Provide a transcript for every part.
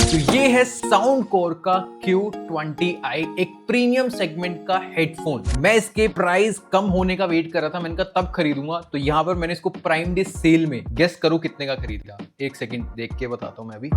तो ये है साउंड कोर का Q20i, एक प्रीमियम सेगमेंट का हेडफोन। मैं इसके प्राइस कम होने का वेट कर रहा था, मैंने कहा तब खरीदूंगा। तो यहाँ पर मैंने इसको प्राइम डे सेल में, गेस करो कितने का खरीदा। एक सेकंड देख के बताता हूँ मैं अभी।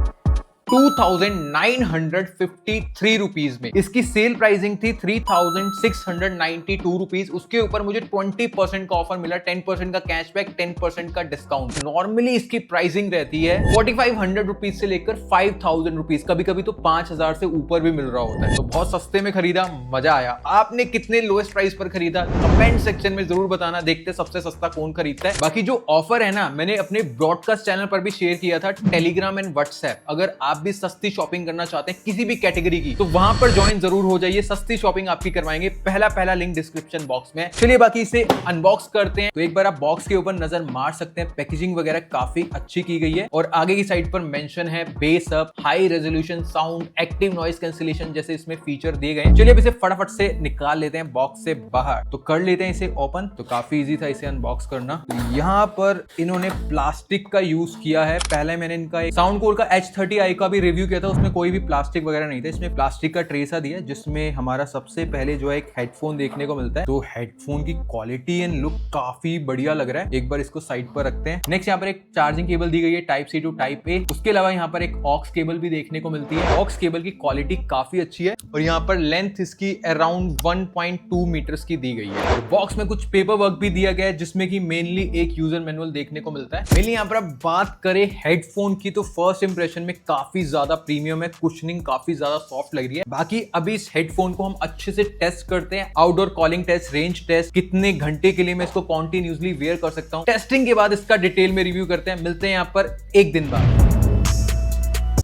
2953 रुपीज में इसकी सेल प्राइसिंग थी 3692 रुपीज। उसके ऊपर मुझे 20% का ऑफर मिला, 10% का कैशबैक, 10% का डिस्काउंट। नॉर्मली इसकी प्राइसिंग रहती है 4500 रुपीज से लेकर 5000 रुपीज, कभी कभी तो 5000 से ऊपर भी मिल रहा होता है। तो बहुत सस्ते में खरीदा, मजा आया। आपने कितने लोएस्ट प्राइस पर खरीदा कमेंट सेक्शन में जरूर बताना, देखते सबसे सस्ता कौन खरीदता है। बाकी जो ऑफर है ना, मैंने अपने ब्रॉडकास्ट चैनल पर भी शेयर किया था, टेलीग्राम एंड व्हाट्सएप। अगर आप भी सस्ती शॉपिंग करना चाहते हैं किसी भी कैटेगरी की, तो वहां पर ज्वाइन जरूर हो जाइए। सस्ती शॉपिंग आपकी करवाएंगे। पहला लिंक डिस्क्रिप्शन बॉक्स में। चलिए बाकी इसे अनबॉक्स करते हैं। तो एक बार आप बॉक्स के ऊपर नजर मार सकते हैं। पैकेजिंग वगैरह काफी अच्छी की गई है और आगे की साइड पर मेंशन है base up, high resolution sound, active noise cancellation जैसे इसमें फीचर दिए गए। चलिए अब इसे फटाफट से निकाल लेते हैं बॉक्स से बाहर। तो कर लेते हैं इसे ओपन। तो काफी इजी था इसे अनबॉक्स करना। तो यहाँ पर इन्होंने प्लास्टिक का यूज किया है। पहले मैंने इनका साउंड कोर का H30i का भी रिव्यू किया था, उसमें कोई भी प्लास्टिक वगैरह नहीं था। इसमें प्लास्टिक का ट्रे सा दिया जिसमें हमारा सबसे पहले जो है एक हेडफोन देखने को मिलता है। तो हेडफोन की क्वालिटी एंड लुक काफी बढ़िया लग रहा है। एक बार इसको साइड पर रखते हैं। नेक्स्ट यहाँ पर एक चार्जिंग केबल दी गई है type C to type A। उसके अलावा यहाँ पर एक ऑक्स केबल भी देखने को मिलती है। ऑक्स केबल की क्वालिटी काफी अच्छी है और यहाँ पर लेंथ इसकी अराउंड 1.2 मीटर्स की दी गई है। बॉक्स में कुछ पेपर वर्क भी दिया गया है जिसमें कि मेनली एक यूजर मैनुअल देखने को मिलता है। मेनली यहाँ पर आप बात करें हेडफोन की, तो फर्स्ट इंप्रेशन में काफी ज्यादा प्रीमियम है। कुशनिंग काफी ज्यादा सॉफ्ट लग रही है। बाकी अभी इस हेडफोन को हम अच्छे से टेस्ट करते हैं। Outdoor calling test, range test, कितने घंटे के लिए मैं इसको कॉन्टिन्यूसली वेयर कर सकता हूं। टेस्टिंग के बाद इसका डिटेल में रिव्यू करते हैं। मिलते हैं यहाँ पर एक दिन बाद।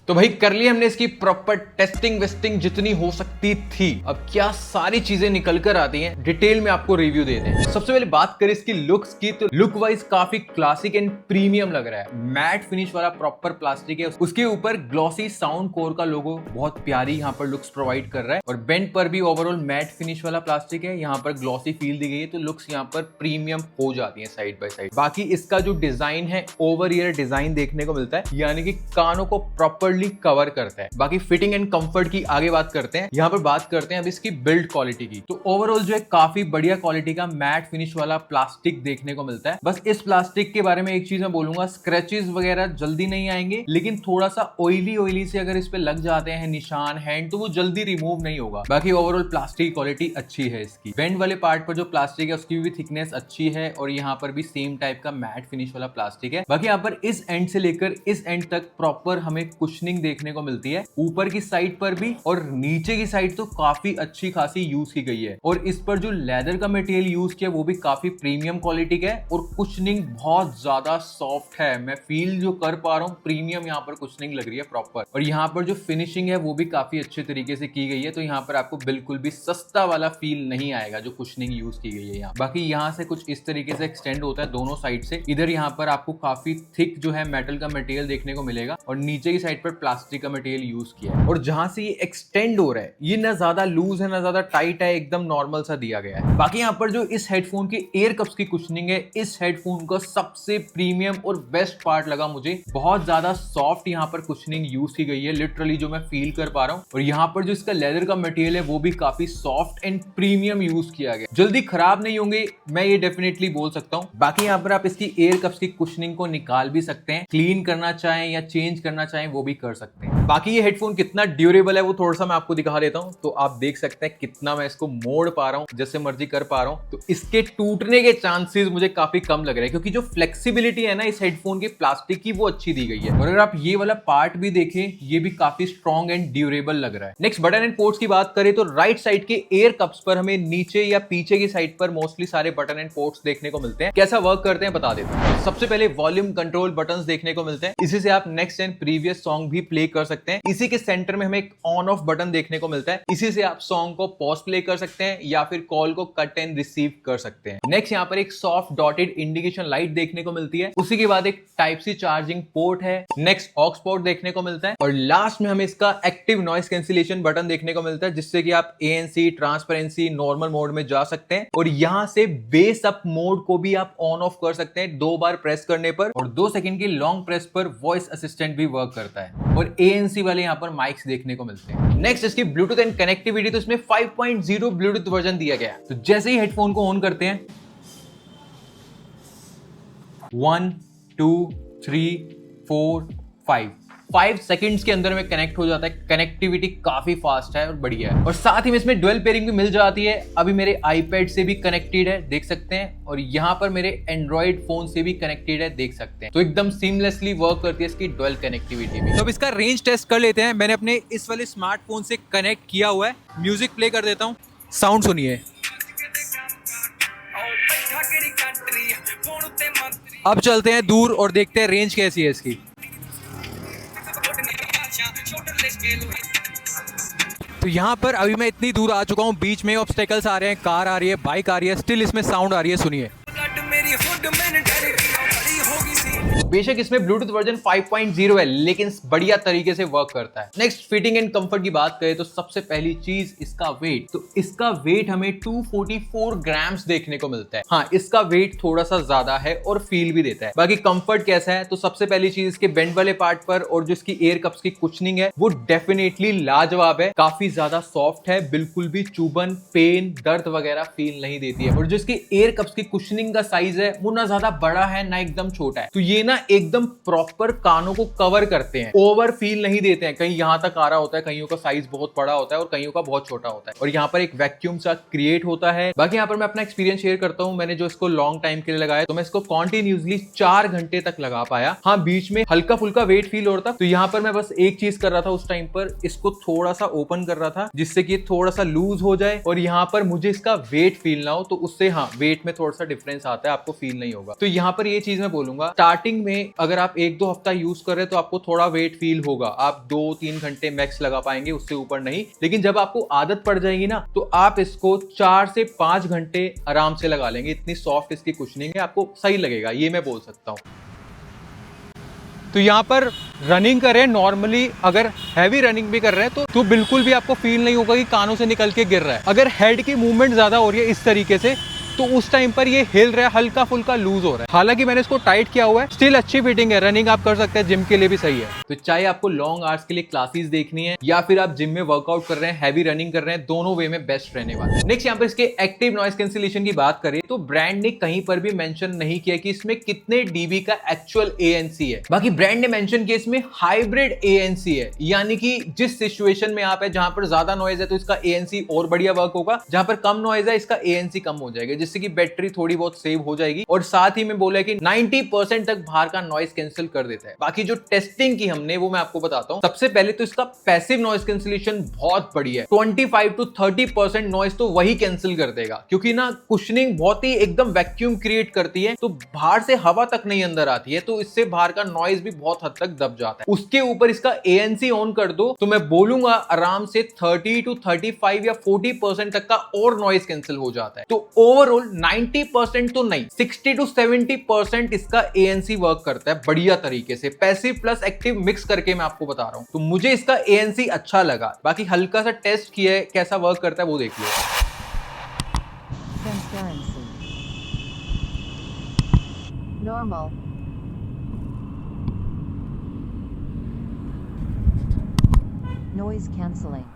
तो भाई कर लिया हमने इसकी प्रॉपर टेस्टिंग वेस्टिंग जितनी हो सकती थी। अब क्या सारी चीजें निकल कर आती हैं, डिटेल में आपको रिव्यू देते हैं। सबसे पहले बात करें इसकी लुक्स की, तो लुक वाइज काफी क्लासिक एंड प्रीमियम लग रहा है। मैट फिनिश वाला प्रॉपर प्लास्टिक है। उसके ऊपर ग्लॉसी साउंड कोर का लोगो बहुत प्यारी यहाँ पर लुक्स प्रोवाइड कर रहा है। और बेंड पर भी ओवरऑल मैट फिनिश वाला प्लास्टिक है। यहाँ पर ग्लॉसी फील दी गई है, तो लुक्स यहाँ पर प्रीमियम हो जाती है साइड बाय साइड। बाकी इसका जो डिजाइन है, ओवर ईयर डिजाइन देखने को मिलता है, यानी कि कानों को प्रॉपर कवर करता है। बाकी फिटिंग एंड कंफर्ट की आगे बात करते हैं। यहाँ पर बात करते हैं अब इसकी बिल्ड क्वालिटी की। तो ओवरऑल जो है काफी बढ़िया क्वालिटी का मैट फिनिश वाला प्लास्टिक देखने को मिलता है। बस इस प्लास्टिक के बारे में एक चीज मैं बोलूंगा, स्क्रैचेस वगैरह जल्दी नहीं आएंगे, लेकिन थोड़ा सा ऑयली से अगर इस पे लग जाते हैं निशान हैंड, तो वो जल्दी रिमूव नहीं होगा। बाकी ओवरऑल प्लास्टिक क्वालिटी अच्छी है इसकी। बेंड वाले पार्ट पर जो प्लास्टिक है उसकी भी थिकनेस अच्छी है और यहाँ पर भी सेम टाइप का मैट फिनिश वाला प्लास्टिक है। बाकी यहाँ पर इस एंड से लेकर इस एंड तक प्रॉपर हमें कुशनिंग देखने को मिलती है। ऊपर की साइड पर भी और नीचे की साइड तो काफी अच्छी खासी यूज की गई है। और इस पर जो लेदर का मटेरियल यूज किया वो भी काफी प्रीमियम क्वालिटी का है और कुशनिंग बहुत ज्यादा सॉफ्ट है। मैं फील जो कर पा रहा हूँ, प्रीमियम यहाँ पर कुशनिंग लग रही है प्रॉपर। और यहाँ पर जो फिनिशिंग है वो भी काफी अच्छे तरीके से की गई है। तो यहाँ पर आपको बिल्कुल भी सस्ता वाला फील नहीं आएगा जो कुशनिंग यूज की गई है यहाँ। बाकी यहाँ से कुछ इस तरीके से एक्सटेंड होता है दोनों साइड से। इधर यहाँ पर आपको काफी थिक जो है मेटल का मटेरियल देखने को मिलेगा और नीचे की साइड पर प्लास्टिक का मटेरियल यूज किया है। और जहां से ये एक्सटेंड हो रहा है, ये ना ज्यादा लूज है ना ज्यादा टाइट है, एकदम नॉर्मल सा दिया गया है। बाकी यहाँ पर जो इस हेडफोन की एयर कप्स की कुशनिंग है, इस हेडफोन का सबसे प्रीमियम और बेस्ट पार्ट लगा मुझे। बहुत ज्यादा सॉफ्ट यहाँ पर कुशनिंग यूज की गई है, लिटरली जो मैं फील कर पा रहा हूँ। और यहाँ पर जो इसका लेदर का मटेरियल है वो भी काफी सॉफ्ट एंड प्रीमियम यूज किया गया। जल्दी खराब नहीं होंगे, मैं ये डेफिनेटली बोल सकता हूँ। बाकी यहाँ पर आप इसकी एयर कप्स की कुशनिंग को निकाल भी सकते हैं, क्लीन करना चाहें या चेंज करना चाहें वो भी कर सकते हैं। बाकी ये हेडफोन कितना ड्यूरेबल है वो थोड़ा सा मैं आपको दिखा देता हूं। तो आप देख सकते हैं कितना मैं इसको मोड़ पा रहा हूं, जैसे मर्जी कर पा रहा हूं। तो इसके टूटने के चांसेस मुझे काफी कम लग रहे हैं, क्योंकि जो फ्लेक्सिबिलिटी है ना इस हेडफोन के प्लास्टिक की, वो अच्छी दी गई है। और अगर आप ये वाला पार्ट भी देखें, ये भी काफी स्ट्रॉन्ग एंड ड्यूरेबल लग रहा है। नेक्स्ट बटन एंड पोर्ट्स की बात करें तो राइट साइड के एयर कप्स पर हमें नीचे या पीछे की साइड पर मोस्टली सारे बटन एंड पोर्ट्स देखने को मिलते हैं। कैसा वर्क करते हैं बता देता हूं। सबसे पहले वॉल्यूम कंट्रोल बटन्स देखने को मिलते हैं। इसी से आप नेक्स्ट एंड प्रीवियस सॉन्ग भी प्ले कर सकते हैं। इसी के सेंटर में हमें एक ऑन ऑफ बटन देखने को मिलता है। इसी से आप सॉन्ग को पॉज प्ले कर सकते हैं या फिर कॉल को कट एंड रिसीव कर सकते हैं। नेक्स्ट यहाँ पर एक सॉफ्ट डॉटेड इंडिकेशन लाइट देखने को मिलती है। उसी के बाद एक टाइप सी चार्जिंग पोर्ट है। नेक्स्ट ऑक्स पोर्ट देखने को मिलता है और लास्ट में हमें इसका एक्टिव नॉइस कैंसिलेशन बटन देखने को मिलता है, जिससे कि आप ANC, ट्रांसपेरेंसी, नॉर्मल मोड में जा सकते हैं। और यहाँ से बेस अप मोड को भी आप ऑन ऑफ कर सकते हैं 2 बार प्रेस करने पर, और 2 सेकंड की लॉन्ग प्रेस पर वॉइस असिस्टेंट भी वर्क करता है। और ANC ANC वाले यहाँ पर माइक्स देखने को मिलते हैं। नेक्स्ट इसकी ब्लूटूथ एंड कनेक्टिविटी, तो इसमें 5.0 ब्लूटूथ वर्जन दिया गया है। तो जैसे ही हेडफोन को ऑन करते हैं 1 2 3 4 5 सेकंड्स के अंदर में कनेक्ट हो जाता है। कनेक्टिविटी काफी फास्ट है और बढ़िया है। और साथ ही में इसमें डुअल पेयरिंग भी मिल जाती है। अभी मेरे आईपैड से भी कनेक्टेड है, देख सकते हैं, और यहाँ पर मेरे एंड्रॉइड फोन से भी कनेक्टेड है, देख सकते हैं। तो एकदम सीमलेसली वर्क करती है इसकी डुअल कनेक्टिविटी भी। तो अब इसका रेंज टेस्ट कर लेते हैं। मैंने अपने इस वाले स्मार्टफोन से कनेक्ट किया हुआ है। म्यूजिक प्ले कर देता हूँ, साउंड सुनिए। अब चलते हैं दूर और देखते हैं रेंज कैसी है इसकी। तो यहाँ पर अभी मैं इतनी दूर आ चुका हूँ, बीच में ऑब्स्टेकल्स आ रहे हैं, कार आ रही है, बाइक आ रही है, स्टिल इसमें साउंड आ रही है, सुनिए। बेशक इसमें ब्लूटूथ वर्जन 5.0 है, लेकिन बढ़िया तरीके से वर्क करता है। नेक्स्ट फिटिंग एंड कंफर्ट की बात करें तो सबसे पहली चीज इसका वेट। तो इसका वेट हमें 244 ग्राम्स देखने को मिलता है। हाँ, इसका वेट थोड़ा सा ज्यादा है और फील भी देता है। बाकी कंफर्ट कैसा है, तो सबसे पहली चीज इसके बेंड वाले पार्ट पर और जो इसकी एयर कप्स की कुशनिंग है वो डेफिनेटली लाजवाब है। काफी ज्यादा सॉफ्ट है, बिल्कुल भी चुभन, पेन, दर्द वगैरह फील नहीं देती है। और जो इसकी एयर कप्स की कुशनिंग का साइज है वो ना ज्यादा बड़ा है ना एकदम छोटा है, तो ये ना एकदम प्रॉपर कानों को कवर करते हैं, ओवर फील नहीं देते हैं। कहीं यहां तक आ रहा होता है, कईयों का साइज बहुत बड़ा होता है और कईयों का बहुत छोटा होता है, और यहाँ पर एक वैक्यूम सा क्रिएट होता है। बाकी यहाँ पर मैं अपना एक्सपीरियंस शेयर करता हूँ। मैंने जो इसको लॉन्ग टाइम के लिए लगाया, तो मैं इसको कॉन्टिन्यूसली 4 घंटे तक लगा पाया। हाँ, बीच में हल्का फुल्का वेट फील हो रहा था, तो यहाँ पर मैं बस एक चीज कर रहा था उस टाइम पर, इसको थोड़ा सा ओपन कर रहा था जिससे कि थोड़ा सा लूज हो जाए और यहाँ पर मुझे इसका वेट फील ना हो। तो उससे हाँ, वेट में थोड़ा सा डिफरेंस आता है, आपको फील नहीं होगा। तो यहाँ पर ये चीज मैं बोलूंगा, स्टार्टिंग में अगर आप 1-2 हफ्ता यूज कर रहे हैं तो आपको थोड़ा वेट फील होगा। आप 2-3 घंटे मैक्स लगा पाएंगे, उससे ऊपर नहीं। लेकिन जब आपको आदत पड़ जाएगी ना, तो आप इसको 4 से 5 घंटे आराम से लगा लेंगे। इतनी सॉफ्ट इसकी कुशनिंग है, आपको सही लगेगा, ये मैं बोल सकता हूँ। तो यहाँ पर रनिंग करें नॉर्मली, अगर हैवी रनिंग भी कर रहे हैं तो बिल्कुल भी आपको फील नहीं होगा कि कानों से निकल के गिर रहा है। अगर हेड की मूवमेंट ज्यादा हो रही है इस तरीके से, तो उस टाइम पर ये हिल रहा है, हल्का फुल्का लूज हो रहा है। हालांकि मैंने इसको टाइट किया हुआ है, स्टिल अच्छी फिटिंग है, रनिंग आप कर सकते हैं, जिम के लिए भी सही है। तो चाहे आपको लॉन्ग आवर्स के लिए क्लासेस देखनी है या फिर आप जिम में वर्कआउट कर रहे हैं, हैवी रनिंग कर रहे हैं, दोनों वे में बेस्ट रहने वाला है। नेक्स्ट यहाँ पर इसके एक्टिव नॉइस कैंसिलेशन की बात करें तो ब्रांड ने कहीं पर भी मेंशन नहीं किया कि इसमें कितने डीबी का एक्चुअल ANC है। बाकी ब्रांड ने मेंशन किया इसमें हाइब्रिड ANC है, यानी कि जिस सिचुएशन में आप है, जहां पर ज्यादा नॉइज है तो इसका ANC और बढ़िया वर्क होगा, जहां पर कम नॉइज है इसका ANC कम हो जाएगा, जिससे कि बैटरी थोड़ी बहुत सेव हो जाएगी। और साथ ही में बोला है कि 90% तक बाहर का नॉइस कैंसिल कर देता है। बाकी जो टेस्टिंग की हमने वो मैं आपको बताता हूं। सबसे पहले तो इसका पैसिव नॉइस कैंसिलेशन बहुत बढ़िया है। 25 to 30% नॉइस तो वही कैंसिल कर देगा, क्योंकि ना कुशनिंग बहुत ही एकदम वैक्यूम क्रिएट करती है, तो बाहर से हवा तक नहीं अंदर आती है, तो इससे बाहर का नॉइस भी बहुत हद तक दब जाता है। उसके ऊपर इसका ANC ऑन कर दो तो मैं बोलूंगा आराम से 30 to 35 या 40% तक का और नॉइस कैंसिल हो जाता है। तो ओवरऑल 90% तो नहीं, 60 to 70% इसका ANC वर्क करता है बढ़िया तरीके से। पैसिव प्लस एक्टिव मिक्स करके मैं आपको बता रहा हूं, तो मुझे इसका ANC अच्छा लगा। बाकी हल्का सा टेस्ट किया है, कैसा वर्क करता है वो देख लो। Normal. Noise cancelling.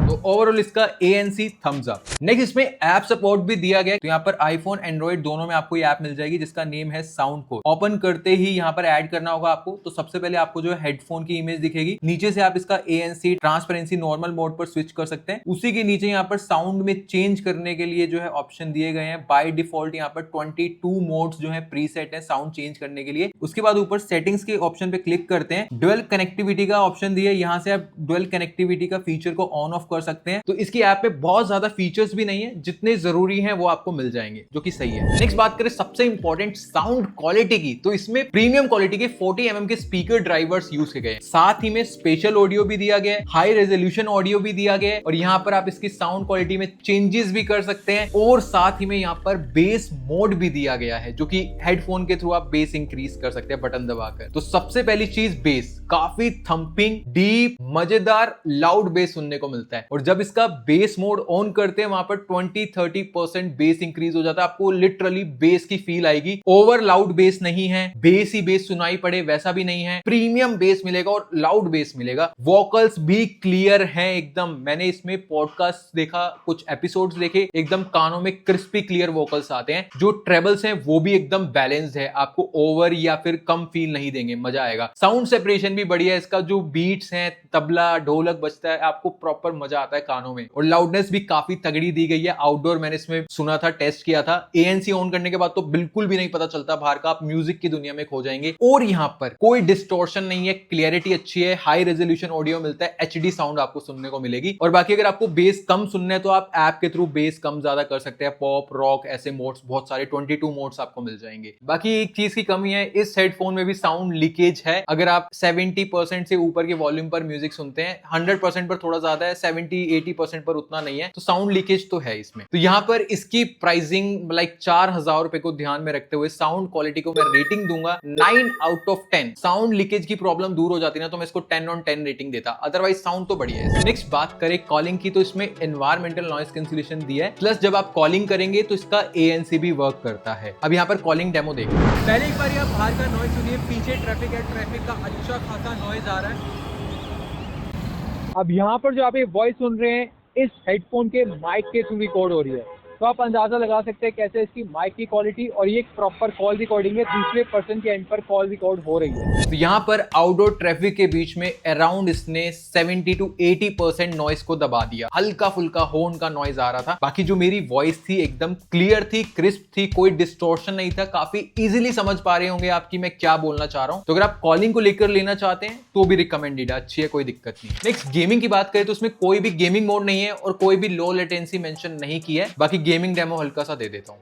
तो ओवरऑल इसका ANC थम्स अप। नेक्स्ट इसमें ऐप सपोर्ट भी दिया गया है। तो यहाँ पर आईफोन एंड्रॉइड दोनों में आपको ये ऐप मिल जाएगी जिसका नेम है साउंड कोड। ओपन करते ही यहाँ पर ऐड करना होगा आपको। तो सबसे पहले आपको जो है हेडफोन की इमेज दिखेगी, नीचे से आप इसका ANC ट्रांसपेरेंसी नॉर्मल मोड पर स्विच कर सकते हैं। उसी के नीचे यहाँ पर साउंड में चेंज करने के लिए जो है ऑप्शन दिए गए हैं। बाय डिफॉल्ट यहाँ पर 22 मोड्स जो है प्रीसेट है साउंड चेंज करने के लिए। उसके बाद ऊपर सेटिंग्स के ऑप्शन पे क्लिक करते हैं, डुअल कनेक्टिविटी का ऑप्शन दिया, यहाँ से आप डुअल कनेक्टिविटी का फीचर को ऑन ऑफ कर सकते हैं। तो इसकी ऐप पे बहुत ज्यादा फीचर्स भी नहीं है, जितने जरूरी हैं वो आपको मिल जाएंगे, जो कि सही है। नेक्स्ट बात करें सबसे इंपॉर्टेंट साउंड क्वालिटी की, तो इसमें प्रीमियम क्वालिटी के 40 mm के स्पीकर ड्राइवर्स यूज किए गए, साथ ही में स्पेशल ऑडियो भी दिया गया है, हाई रेजोल्यूशन ऑडियो भी दिया गया है, और यहाँ पर आप इसकी साउंड क्वालिटी में चेंजेस भी कर सकते हैं। और साथ ही में यहाँ पर बेस मोड भी दिया गया है, जो कि हेडफोन के थ्रू आप बेस इंक्रीज कर सकते हैं बटन दबाकर। तो सबसे पहली चीज बेस, काफी थंपिंग, डीप, मजेदार, लाउड बेस सुनने को मिलता है। और जब इसका बेस मोड ऑन करते हैं वहां पर 20-30% बेस इंक्रीज हो जाता है। आपको लिटरली बेस की फील आएगी। ओवर लाउड बेस नहीं है, बेस ही बेस सुनाई पड़े वैसा भी नहीं है, प्रीमियम बेस मिलेगा और लाउड बेस मिलेगा। वोकल्स भी क्लियर हैं एकदम। मैंने इसमें पॉडकास्ट देखा, कुछ एपिसोड्स देखे, एकदम कानों में क्रिस्पी क्लियर वोकल्स आते हैं। जो ट्रेबल्स हैं वो भी एकदम बैलेंस्ड है, आपको ओवर या फिर कम फील नहीं देंगे, मजा आएगा। साउंड सेपरेशन भी बढ़िया है इसका। जो बीट्स हैं, तबला ढोलक बजता है, आपको प्रॉपर मजा आता है कानों में। और लाउडनेस भी काफी तगड़ी दी गई है। आउटडोर मैंने इसमें सुना था, टेस्ट किया था। ANC ऑन करने के बाद तो बिल्कुल भी नहीं पता चलता बाहर का, आप म्यूजिक की दुनिया में खो जाएंगे। और यहाँ पर कोई डिस्टॉर्शन नहीं है, क्लियरिटी अच्छी है, हाई रेजोल्यूशन ऑडियो मिलता है, HD साउंड आपको सुनने को मिलेगी। और बाकी अगर आपको बेस कम सुनना है तो आप ऐप के थ्रू बेस कम ज्यादा कर सकते हैं। पॉप, रॉक, ऐसे मोड्स, बहुत सारे 22 मोड्स आपको मिल जाएंगे। बाकी एक चीज की कमी है, इस हेडफोन में भी साउंड लीकेज है। अगर आप 70% से ऊपर के वॉल्यूम पर म्यूजिक सुनते हैं, 100% पर थोड़ा ज्यादा है, 70-80% पर उतना नहीं है, तो साउंड लीकेज तो है इसमें। तो यहाँ पर इसकी प्राइसिंग लाइक 4000 रुपए को ध्यान में रखते हुए साउंड क्वालिटी को मैं रेटिंग दूंगा 9/10। साउंड लीकेज की प्रॉब्लम दूर हो जाती ना तो मैं इसको 10/10 रेटिंग देता, अदरवाइज साउंड तो बढ़िया है। नेक्स्ट बात करें कॉलिंग की, तो इसमें एनवायरमेंटल नॉइस कैंसिलेशन दिया है, प्लस जब आप कॉलिंग करेंगे तो इसका ANC भी वर्क करता है। अब यहाँ पर कॉलिंग डेमो देखिए। पहले एक बार आप बाहर का नॉइस सुनिए, पीछे ट्रैफिक है, ट्रैफिक का अच्छा खासा नॉइस आ रहा है। अब यहाँ पर जो आप ये वॉइस सुन रहे हैं, इस हेडफोन के माइक के थ्रू रिकॉर्ड हो रही है। तो आप अंदाजा लगा सकते हैं कैसे इसकी माइक की क्वालिटी, और ये एक प्रॉपर कॉल रिकॉर्डिंग है, दूसरे पर्सन के एंड पर कॉल रिकॉर्ड हो रही है। तो यहाँ पर आउटडोर ट्रैफिक के बीच में अराउंड इसने 70-80% नॉइस को दबा दिया। हल्का फुल्का हॉर्न का नॉइस आ रहा था। बाकी जो मेरी वॉइस थी एकदम क्लियर थी, क्रिस्प थी, कोई डिस्टॉर्शन नहीं था। काफी इजीली समझ पा रहे होंगे आपकी मैं क्या बोलना चाह रहा हूँ। तो अगर आप कॉलिंग को लेकर लेना चाहते हैं तो भी रिकमेंडेड है, अच्छी है, कोई दिक्कत नहीं। नेक्स्ट गेमिंग की बात करें तो उसमें कोई भी गेमिंग मोड नहीं है और कोई भी लो लेटेंसी मेंशन नहीं की है। बाकी गेमिंग डेमो हल्का सा दे देता हूं।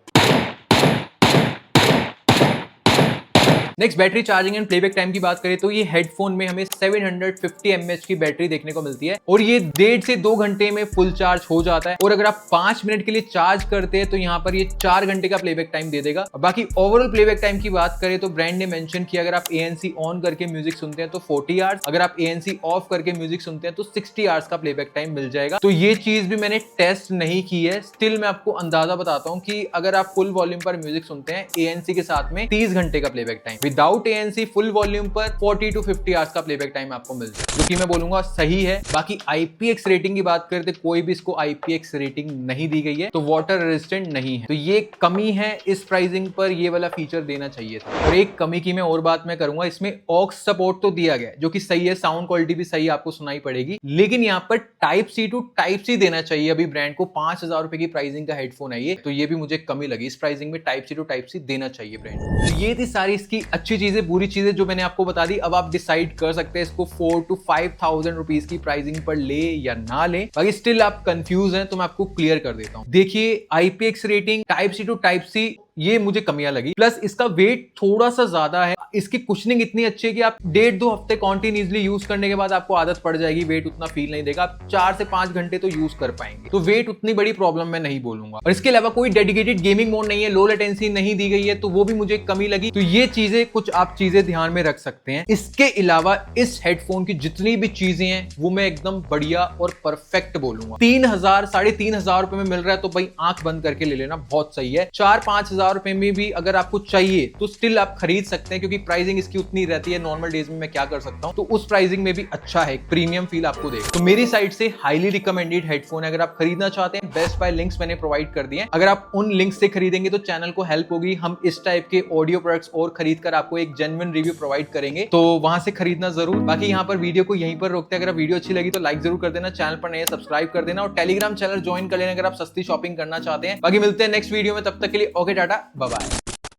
Next battery charging and playback time की बात करें तो ये हेडफोन में हमें 750 mAh की बैटरी देखने को मिलती है और ये 1.5 से 2 घंटे में फुल चार्ज हो जाता है। और अगर आप 5 मिनट के लिए चार्ज करते हैं तो यहाँ पर ये 4 घंटे का प्लेबैक टाइम दे देगा। बाकी ओवरऑल प्लेबैक टाइम की बात करें तो ब्रांड ने मेंशन किया अगर आप ANC ऑन करके म्यूजिक सुनते हैं तो 40 आवर्स, अगर आप ANC ऑफ करके म्यूजिक सुनते हैं तो 60 आवर्स का प्लेबैक टाइम मिल जाएगा। तो ये चीज भी मैंने टेस्ट नहीं की है, स्टिल मैं आपको अंदाजा बताता हूँ कि अगर आप फुल वॉल्यूम पर म्यूजिक सुनते हैं ANC के साथ में 30 घंटे का playback time, without ANC full volume पर 40-50 आवर्स का प्लेबैक टाइम आपको मिल जाए, जो कि मैं बोलूंगा सही है। बाकी IPX रेटिंग की बात करते कोई भी इसको IPX रेटिंग नहीं दी गई है, तो वाटर रेजिस्टेंट नहीं है। तो ये कमी है, इस प्राइसिंग पर ये वाला फीचर देना चाहिए था। और एक कमी की मैं और बात मैं करूंगा, इसमें ऑक्स सपोर्ट तो दिया गया है जो कि सही है, साउंड क्वालिटी भी सही आपको सुनाई पड़ेगी, लेकिन यहाँ पर Type-C to Type-C देना चाहिए। अभी ब्रांड को 5000 रुपए की प्राइसिंग का हेडफोन है ये, तो ये भी मुझे कमी लगी। इस प्राइसिंग में Type-C to Type-C देना चाहिए ब्रांड को। तो ये थी सारी इसकी अच्छी चीजें, बुरी चीजें जो मैंने आपको बता दी। अब आप डिसाइड कर सकते हैं इसको 4 to 5000 रुपीज की प्राइसिंग पर ले या ना ले। बाकी स्टिल आप कंफ्यूज हैं तो मैं आपको क्लियर कर देता हूं। देखिए IPX rating, Type-C to Type-C, ये मुझे कमियां लगी, प्लस इसका वेट थोड़ा सा ज्यादा है। इसकी कुशनिंग इतनी अच्छी है कि आप 1.5-2 हफ्ते कॉन्टिन्यूसली यूज करने के बाद आपको आदत पड़ जाएगी, वेट उतना फील नहीं देगा, आप 4 से 5 घंटे तो यूज कर पाएंगे। तो वेट उतनी बड़ी प्रॉब्लम मैं नहीं बोलूंगा। और इसके अलावा कोई डेडिकेटेड गेमिंग मोड नहीं है, लो लेटेंसी नहीं दी गई है, तो वो भी मुझे कमी लगी। तो ये चीजें कुछ आप चीजें ध्यान में रख सकते हैं। इसके अलावा इस हेडफोन की जितनी भी चीजें हैं वो मैं एकदम बढ़िया और परफेक्ट बोलूंगा। 3000 3,500 रुपए में मिल रहा है तो भाई आंख बंद करके ले लेना, बहुत सही है। 4-5 हजार रुपए में भी अगर आपको चाहिए तो स्टिल आप खरीद सकते हैं, क्योंकि प्राइसिंग इसकी उतनी रहती है। नॉर्मल डेज में मैं क्या कर सकता हूं, तो उस प्राइसिंग में भी अच्छा है, प्रीमियम फील आपको देगा। तो मेरी साइड से हाईली रिकमेंडेड हेडफोन है। अगर आप खरीदना चाहते हैं, बेस्ट बाय लिंक्स मैंने प्रोवाइड कर दिए हैं। अगर आप उन लिंक्स से खरीदेंगे तो चैनल को हेल्प होगी। हम इस टाइप के ऑडियो प्रोडक्ट्स और खरीद कर आपको एक जेन्युइन रिव्यू प्रोवाइड करेंगे, तो वहां से खरीदना जरूर। बाकी यहाँ पर वीडियो को यहीं पर रोकते हैं। अगर वीडियो अच्छी लगी तो लाइक जरूर कर देना, चैनल पर नए सब्सक्राइब कर देना और टेलीग्राम चैनल ज्वाइन कर लेना अगर आप सस्ती शॉपिंग करना चाहते हैं। बाकी मिलते हैं नेक्स्ट वीडियो में, तब तक के लिए ओके टाटा बाय बाय।